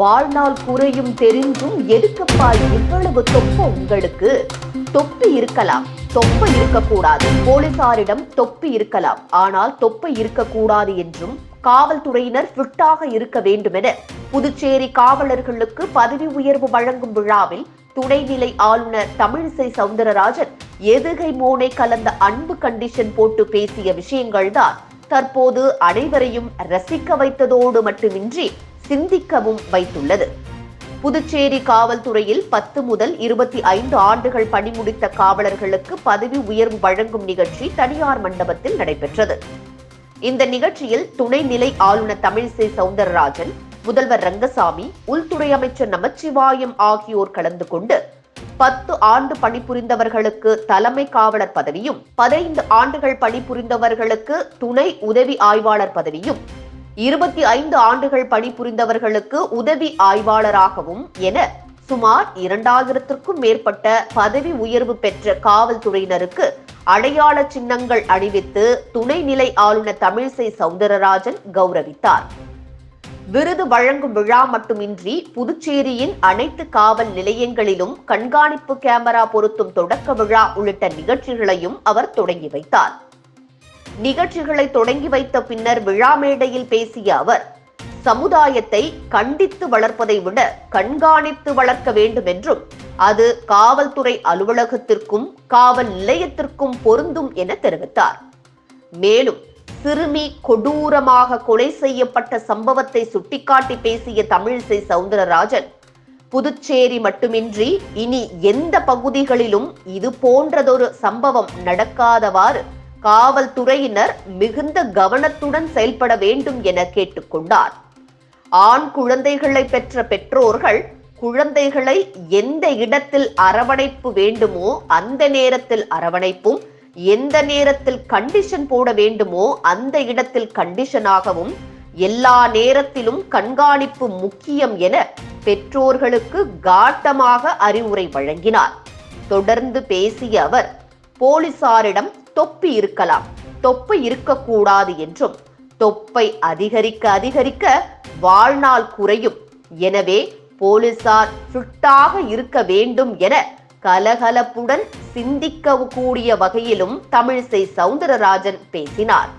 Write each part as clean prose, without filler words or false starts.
வாழ்நாள் குறையும் தெரிஞ்சும் எதுக்குப்பா இவ்வளவு தொப்பை உங்களுக்கு? தொப்பி இருக்கலாம், தொப்பை இருக்கக்கூடாது. போலீசாரிடம் தொப்பி இருக்கலாம், ஆனால் தொப்பை இருக்கக்கூடாது என்றும் காவல்துறையினர் ஃபிட்டாக இருக்க வேண்டும் என புதுச்சேரி காவலர்களுக்கு பதவி உயர்வு வழங்கும் விழாவில் துணைநிலை ஆளுநர் தமிழிசை சவுந்தரராஜன் எதுகை மோனை கலந்த அன்பு கண்டிஷன் போட்டு பேசிய விஷயங்கள்தான் தற்போது அனைவரையும் ரசிக்க வைத்ததோடு மட்டுமின்றி சிந்திக்கவும் வைத்துள்ளது. புதுச்சேரி காவல்துறையில் 10 முதல் 25 ஆண்டுகள் பணி முடித்த காவலர்களுக்கு பதவி உயர்வு வழங்கும் நிகழ்ச்சி தனியார் மண்டபத்தில் நடைபெற்றது. இந்த நிகழ்ச்சியில் துணைநிலை ஆளுநர் தமிழிசை சவுந்தரராஜன், முதல்வர் ரங்கசாமி, உள்துறை அமைச்சர் நமச்சிவாயம் ஆகியோர் கலந்து கொண்டு 10 ஆண்டு பணிபுரிந்தவர்களுக்கு தலைமை காவலர் பதவியும், 15 ஆண்டுகள் பணிபுரிந்தவர்களுக்கு துணை உதவி ஆய்வாளர் பதவியும், 25 ஆண்டுகள் பணிபுரிந்தவர்களுக்கு உதவி ஆய்வாளராகவும் என சுமார் 2000க்கும் மேற்பட்ட பதவி உயர்வு பெற்ற காவல்துறையினருக்கு அடையாள சின்னங்கள் அணிவித்து துணைநிலை ஆளுநர் தமிழிசை சவுந்தரராஜன் கௌரவித்தார். விருது வழங்கும் விழா மட்டுமின்றி புதுச்சேரியின் அனைத்து காவல் நிலையங்களிலும் கண்காணிப்பு கேமரா பொருத்தும் தொடக்க விழா உள்ளிட்ட நிகழ்ச்சிகளையும் அவர் தொடங்கி வைத்தார். நிகழ்ச்சிகளை தொடங்கி வைத்த பின்னர் விழா மேடையில் பேசிய அவர், சமுதாயத்தை கண்டித்து வளர்ப்பதை விட கண்காணித்து வளர்க்க வேண்டும் என்றும் அது காவல்துறை அலுவலகத்திற்கும் காவல் நிலையத்திற்கும் பொருந்தும் என தெரிவித்தார். மேலும் சிறுமி கொடூரமாக கொலை செய்யப்பட்ட சம்பவத்தை சுட்டிக்காட்டி பேசிய தமிழிசை சவுந்தரராஜன், புதுச்சேரி மட்டுமின்றி இனி எந்த பகுதிகளிலும் இது போன்றதொரு சம்பவம் நடக்காதவாறு காவல்துறையினர் மிகுந்த கவனத்துடன் செயல்பட வேண்டும் என கேட்டுக்கொண்டார். ஆண் குழந்தைகளை பெற்ற பெற்றோர்கள் குழந்தைகளை எந்த இடத்தில் அரவணைப்பு வேண்டுமோ அந்த நேரத்தில் அரவணைப்பும், எந்த நேரத்தில் கண்டிஷன் போட வேண்டுமோ அந்த இடத்தில் கண்டிஷனாகவும், எல்லா நேரத்திலும் கண்காணிப்பு முக்கியம் என பெற்றோர்களுக்கு காட்டமாக அறிவுரை வழங்கினார். தொடர்ந்து பேசிய அவர், போலீசாரிடம் தொப்பி இருக்கலாம், தொப்பை இருக்கக்கூடாது என்றும், தொப்பை அதிகரிக்க அதிகரிக்க வாழ்நாள் குறையும், எனவே போலீசார் ஃபிட்டாக இருக்க வேண்டும் என கலகலப்புடன் சிந்திக்க கூடிய வகையிலும் தமிழிசை சவுந்தரராஜன் பேசினார்.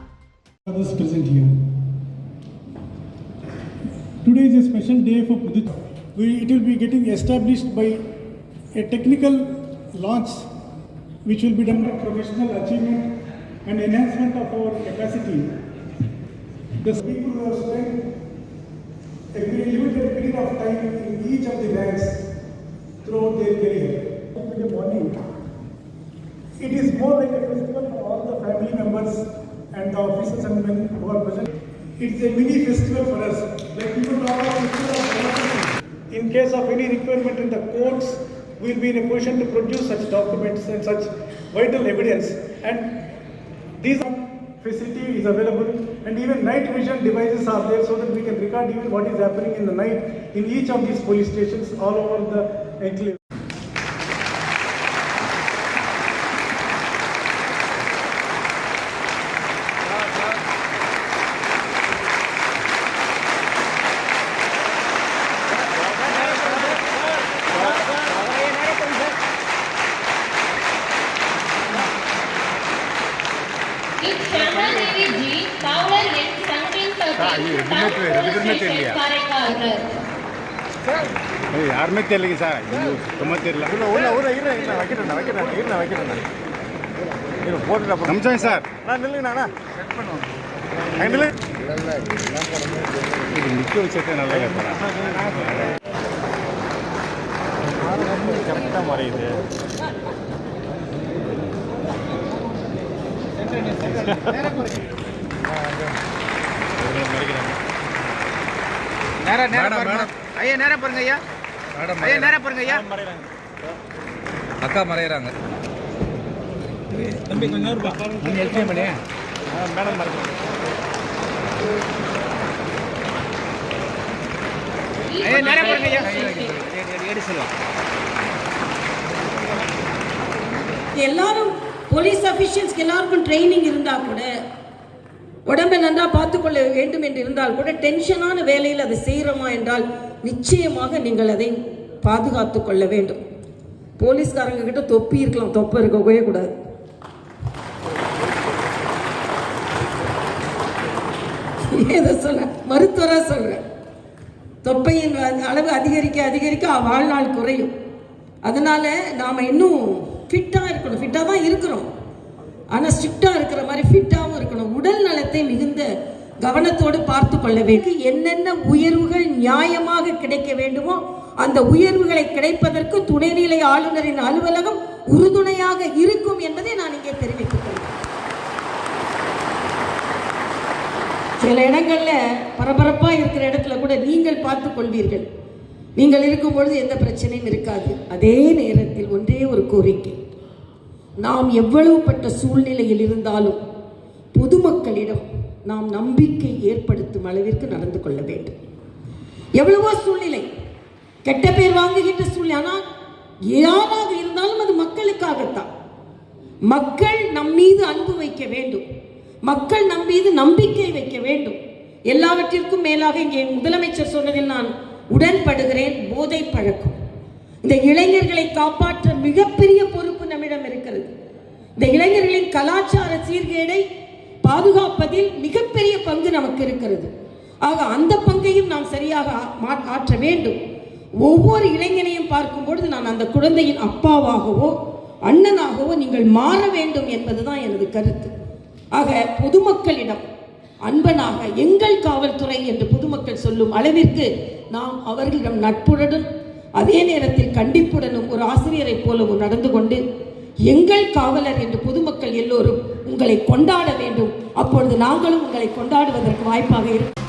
Today is a special day for Puducherry. It will be getting established by a technical launch which will be done by professional achievement and enhancement of our capacity. The people who have spent a very limited period of time in each of the ranks throughout their career. In the morning, it is more like a festival for all the family members and the officers and men who are present. It's a mini festival for us. Like people talk about festival of democracy. In case of any requirement in the courts, we will be in a position to produce such documents and such vital evidence. And these facility is available, and even night vision devices are there so that we can record even what is happening in the night in each of these police stations all over the enclave. யாருமே தெரியல sir, சுத்தமாக தெரியல. போட்டு நம்சாங்க sir, நில்லுங்கண்ணா நிற்க வச்சுட்டு நல்லா கரெக்டாக மறையுது. ஐயா நேரா பாருங்க ஐயா, ஐயா நேரா பாருங்க ஐயா. அக்கா மறையறாங்க. தம்பி கொஞ்சம் நேரா நீங்க எல்கே பண்ணி மேடம் பாருங்க. ஐயா நேரா பாருங்க ஐயா. ஏடி சொல்லுங்க. எல்லாரும் போலீஸ் அஃபிஷியல்ஸ்க்கு எல்லாருக்கும் ட்ரைனிங் இருந்தா கூட உடம்பை நன்றா பார்த்துக்கொள்ள வேண்டும் என்று இருந்தால் கூட டென்ஷனான வேலையில் அதை செய்கிறோமா என்றால் நிச்சயமாக நீங்கள் அதை பாதுகாத்து கொள்ள வேண்டும். போலீஸ்காரங்க கிட்ட தொப்பி இருக்கலாம், தொப்பை இருக்கவே கூடாது. ஏதோ சொல்ல மருத்துவராக சொல்கிறேன், தொப்பையின் அளவு அதிகரிக்க அதிகரிக்க வாழ்நாள் குறையும். அதனால் நாம் இன்னும் ஃபிட்டாக இருக்கணும். ஃபிட்டாக தான் இருக்கிறோம், ஆனால் ஸ்ட்ரிக்டாக இருக்கிற மாதிரி ஃபிட்டாகவும் இருக்கணும். உடல் நலத்தை மிகுந்த கவனத்தோடு பார்த்து கொள்ள வேண்டும். என்னென்ன உயர்வுகள் நியாயமாக கிடைக்க வேண்டுமோ அந்த உயர்வுகளை கிடைப்பதற்கு துணைநிலை ஆளுநரின் அலுவலகம் உறுதுணையாக இருக்கும் என்பதை நான் இங்கே தெரிவித்துக் கொள்கிறேன். சில இடங்களில் பரபரப்பாக இருக்கிற இடத்துல கூட நீங்கள் பார்த்துக் கொள்வீர்கள். நீங்கள் இருக்கும் பொழுது எந்த பிரச்சனையும் இருக்காது. அதே நேரத்தில் ஒன்றே ஒரு கோரிக்கை, நாம் எவ்வளவுப்பட்ட சூழ்நிலையில் இருந்தாலும் பொதுமக்களிடம் நாம் நம்பிக்கை ஏற்படுத்தும் அளவிற்கு நடந்து கொள்ள வேண்டும். எவ்வளவோ சூழ்நிலை, கெட்ட பேர் வாங்குகின்ற சூழ்நிலை, ஆனால் யாராக இருந்தாலும் அது மக்களுக்காகத்தான். மக்கள் நம் மீது அன்பு வைக்க வேண்டும், மக்கள் நம் மீது நம்பிக்கை வைக்க வேண்டும். எல்லாவற்றிற்கும் மேலாக இங்கே முதலமைச்சர் சொன்னதில் நான் உடன்படுகிறேன். போதை பழக்கம், இந்த இளைஞர்களை காப்பாற்ற மிகப்பெரிய பொறுப்பு நம்மிடம் இருக்கிறது. இந்த இளைஞர்களின் கலாச்சார சீர்கேடை பாதுகாப்பதில் மிகப்பெரிய பங்கு நமக்கு இருக்கிறது. ஆக அந்த பங்கையும் நாம் சரியாக ஆற்ற வேண்டும். ஒவ்வொரு இளைஞனையும் பார்க்கும் பொழுது நான் அந்த குழந்தையின் அப்பாவாகவோ அண்ணனாகவோ நீங்கள் மாற வேண்டும் என்பதுதான் எனது கருத்து. ஆக பொதுமக்களிடம் அன்பனாக எங்கள் காவல்துறை என்று பொதுமக்கள் சொல்லும் அளவிற்கு நாம் அவர்களிடம் நட்புடனும் அதே நேரத்தில் கண்டிப்புடனும் ஒரு ஆசிரியரை போலவும் நடந்து கொண்டு எங்கள் காவலர் என்று பொதுமக்கள் எல்லோரும் உங்களை கொண்டாட வேண்டும். அப்பொழுது நாங்களும் உங்களை கொண்டாடுவதற்கு வாய்ப்பாக இருக்கும்.